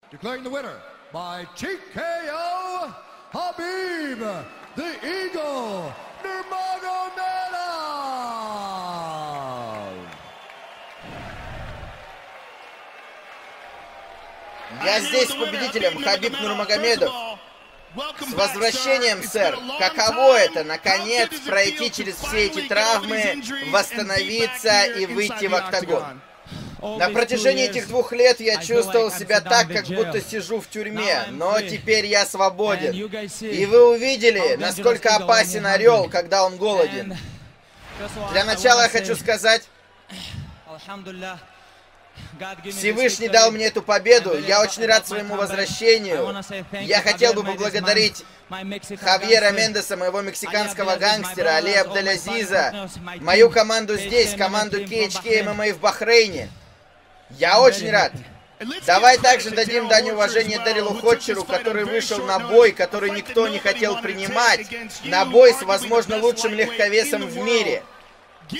Declaring the winner by TKO, Khabib, the Eagle, Nurmagomedov. Я здесь с победителем, Хабиб Нурмагомедов. С возвращением, сэр! Каково это, наконец, пройти через все эти травмы, восстановиться и выйти в октагон? На протяжении этих 2 лет я чувствовал себя так, как будто сижу в тюрьме, но теперь я свободен. И вы увидели, насколько опасен орел, когда он голоден. Для начала я хочу сказать, Всевышний дал мне эту победу, я очень рад своему возвращению. Я хотел бы поблагодарить Хавьера Мендеса, моего мексиканского гангстера, Али Абделязиза, мою команду здесь, команду KHK MMA в Бахрейне. Я очень рад. Давай также дадим дань уважения Дэрилу Хотчеру, который вышел на бой, который никто не хотел принимать, на бой с, возможно, лучшим легковесом в мире.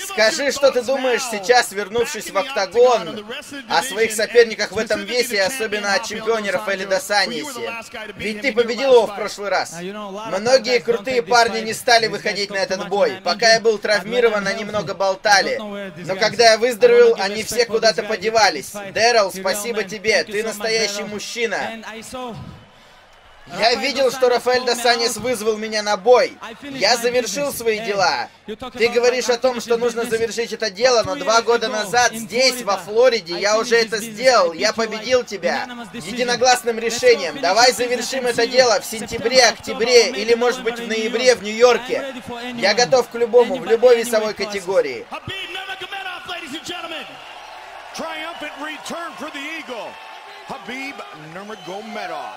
Скажи, что ты думаешь сейчас, вернувшись в октагон, о своих соперниках в этом весе, особенно о чемпионе Рафаэле дос Аньосе. Ведь ты победил его в прошлый раз. Многие крутые парни не стали выходить на этот бой. Пока я был травмирован, они много болтали. Но когда я выздоровел, они все куда-то подевались. Дэрил, спасибо тебе, ты настоящий мужчина. Я видел, что Рафаэль дос Аньос вызвал меня на бой. Я завершил свои дела. Ты говоришь о том, что нужно завершить это дело, но 2 года назад здесь, во Флориде, я уже это сделал. Я победил тебя единогласным решением. Давай завершим это дело в сентябре, октябре или, может быть, в ноябре в Нью-Йорке. Я готов к любому, в любой весовой категории. Khabib Nurmagomedov.